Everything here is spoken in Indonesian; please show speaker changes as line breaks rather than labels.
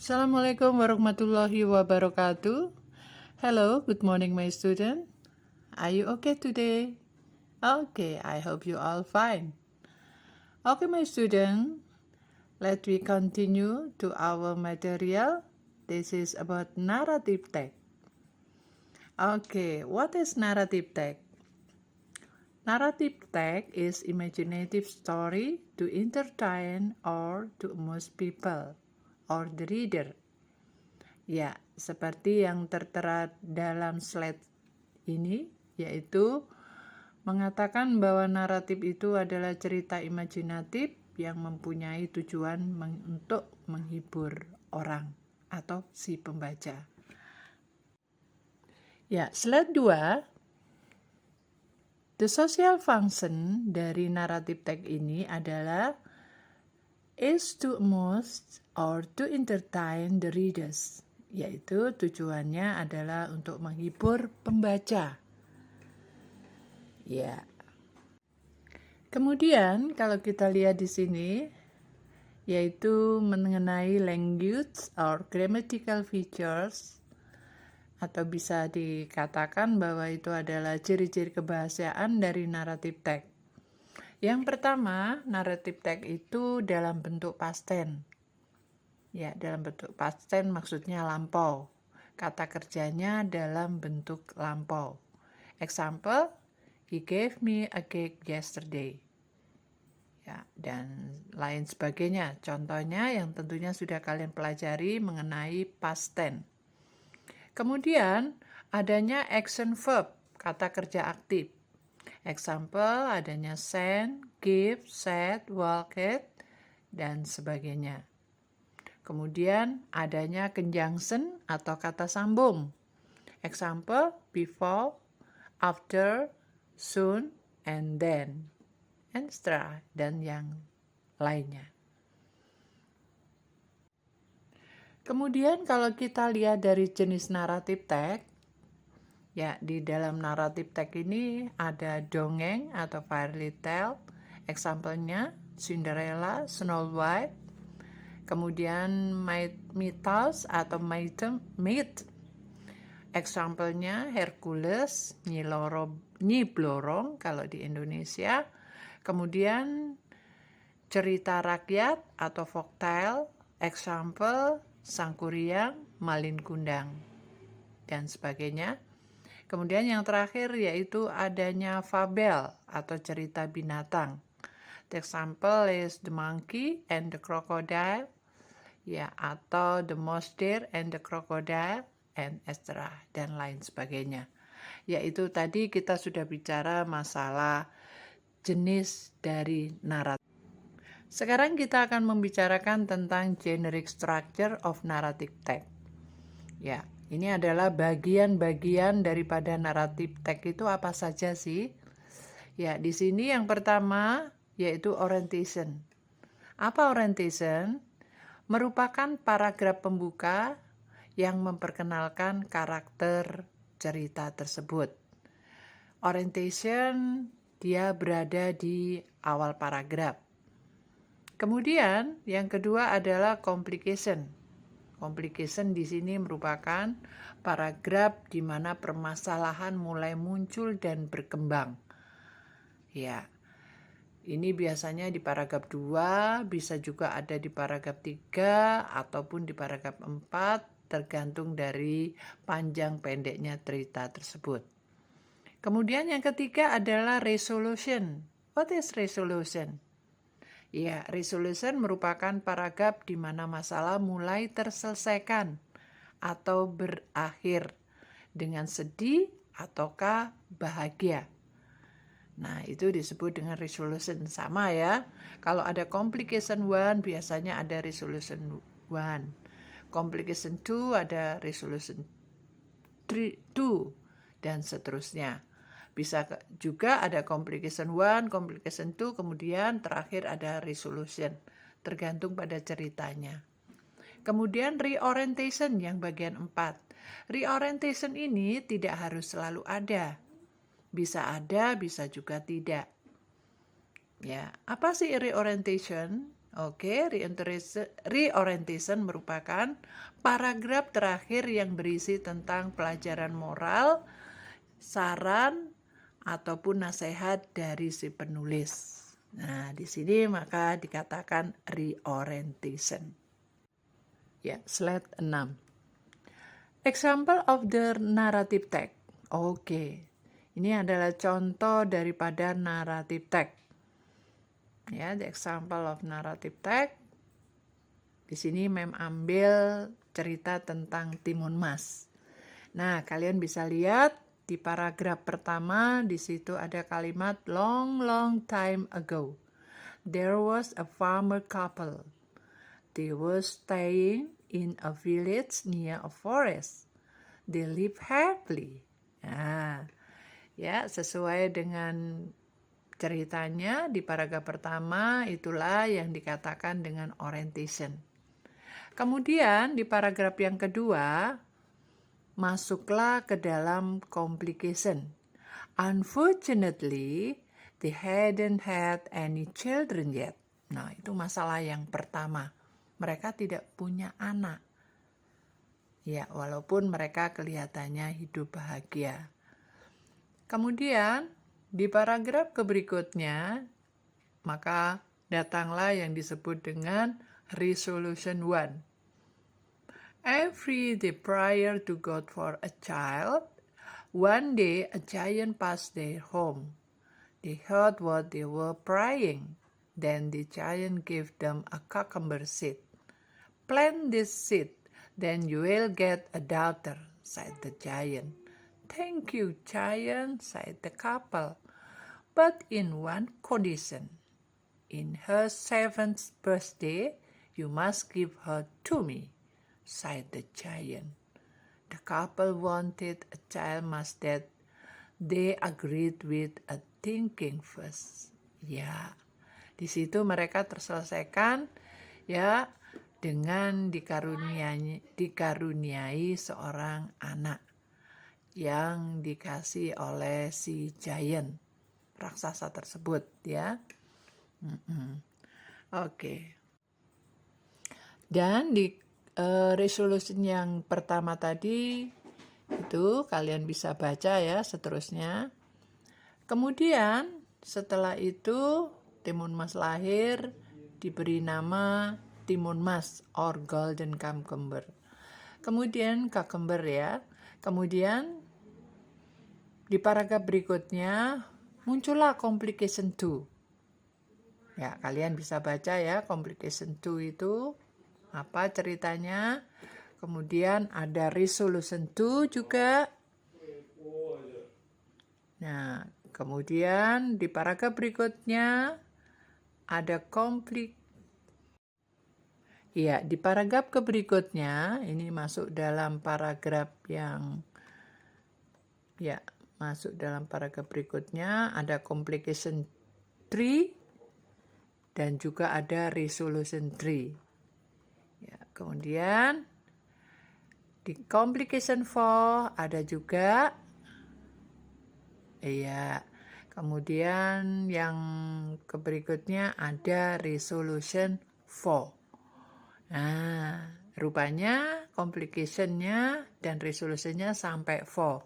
Assalamualaikum warahmatullahi wabarakatuh. Hello, good morning, my student. Are you okay today? Okay, I hope you all fine. Okay, my student, let we continue to our material. This is about narrative text. Okay, what is narrative text? Narrative text is imaginative story to entertain or to amuse people or the reader. Ya, seperti yang tertera dalam slide ini, yaitu mengatakan bahwa naratif itu adalah cerita imajinatif yang mempunyai tujuan untuk menghibur orang atau si pembaca. Ya, slide 2. The social function dari naratif text ini adalah is to amuse or to entertain the readers, yaitu tujuannya adalah untuk menghibur pembaca. Ya. Kemudian kalau kita lihat di sini, yaitu mengenai language or grammatical features, atau bisa dikatakan bahwa itu adalah ciri-ciri kebahasaan dari naratif text. Yang pertama, naratif text itu dalam bentuk past tense. Ya, dalam bentuk past tense maksudnya lampau. Kata kerjanya dalam bentuk lampau. Example, he gave me a cake yesterday. Ya, dan lain sebagainya. Contohnya yang tentunya sudah kalian pelajari mengenai past tense. Kemudian adanya action verb, kata kerja aktif. Example, adanya send, give, said, walked, dan sebagainya. Kemudian adanya conjunction atau kata sambung. Example, before, after, soon, and then, and setelah, dan yang lainnya. Kemudian kalau kita lihat dari jenis naratif teks, ya di dalam naratif teks ini ada dongeng atau fairy tale, example-nya Cinderella, Snow White, kemudian mythos atau myth, example-nya Hercules, Nyi Blorong kalau di Indonesia, kemudian cerita rakyat atau folktale, example Sangkuriang, Malin Kundang, dan sebagainya. Kemudian yang terakhir yaitu adanya fabel atau cerita binatang. The example is the monkey and the crocodile, ya, atau the mouse deer and the crocodile, and etc. dan lain sebagainya. Yaitu tadi kita sudah bicara masalah jenis dari naratif. Sekarang kita akan membicarakan tentang generic structure of narrative text. Ya, ini adalah bagian-bagian daripada naratif text itu apa saja sih? Ya, di sini yang pertama yaitu orientation. Apa orientation? Merupakan paragraf pembuka yang memperkenalkan karakter cerita tersebut. Orientation dia berada di awal paragraf. Kemudian yang kedua adalah complication. Complication di sini merupakan paragraf di mana permasalahan mulai muncul dan berkembang. Ya. Ini biasanya di paragraf 2, bisa juga ada di paragraf 3 ataupun di paragraf 4, tergantung dari panjang pendeknya cerita tersebut. Kemudian yang ketiga adalah resolution. What is resolution? Ya, resolution merupakan paragraf di mana masalah mulai terselesaikan atau berakhir dengan sedih ataukah bahagia. Nah, itu disebut dengan resolution. Sama ya. Kalau ada complication 1, biasanya ada resolution 1. Complication 2 ada resolution 2 dan seterusnya. Bisa juga ada complication 1, complication 2, kemudian terakhir ada resolution. Tergantung pada ceritanya. Kemudian reorientation yang bagian 4. Reorientation ini tidak harus selalu ada. Bisa ada, bisa juga tidak. Ya, apa sih reorientation? Oke, reorientation merupakan paragraf terakhir yang berisi tentang pelajaran moral, saran, ataupun nasihat dari si penulis. Nah, di sini maka dikatakan reorientation. Ya, slide 6. Example of the narrative text. Oke. Ini adalah contoh daripada narrative text. Ya, the example of narrative text. Di sini Mem ambil cerita tentang Timun Mas. Nah, kalian bisa lihat di paragraf pertama di situ ada kalimat long time ago. There was a farmer couple. They were staying in a village near a forest. They live happily. Nah, ya sesuai dengan ceritanya di paragraf pertama itulah yang dikatakan dengan orientation. Kemudian di paragraf yang kedua masuklah ke dalam complication. Unfortunately, they hadn't had any children yet. Nah, itu masalah yang pertama. Mereka tidak punya anak. Ya, walaupun mereka kelihatannya hidup bahagia. Kemudian, di paragraf berikutnya, maka datanglah yang disebut dengan resolution 1. Every day prior to God for a child, one day a giant passed their home. They heard what they were praying. Then the giant gave them a cucumber seed. Plant this seed, then you will get a daughter, said the giant. Thank you, giant, said the couple, but in one condition. In her 7th birthday, you must give her to me, said the giant. The couple wanted a child much that they agreed with a thinking first. Ya, di situ mereka terselesaikan ya dengan dikaruniai seorang anak yang dikasih oleh si giant raksasa tersebut ya. Oke. Dan di resolution yang pertama tadi itu kalian bisa baca ya seterusnya. Kemudian setelah itu Timun Mas lahir diberi nama Timun Mas or Golden Cucumber. Kemudian cucumber ya. Kemudian di paragraf berikutnya muncullah complication 2. Ya, kalian bisa baca ya complication 2 itu apa ceritanya. Kemudian ada resolution 2 juga. Nah, kemudian di paragraf berikutnya ada ya, di paragraf berikutnya ini masuk dalam paragraf yang ya, masuk dalam paragraf berikutnya ada complication 3 dan juga ada resolution 3. Ya, kemudian di complication 4 ada juga iya. Kemudian yang berikutnya ada resolution 4. Nah, rupanya complication-nya dan resolution-nya sampai 4.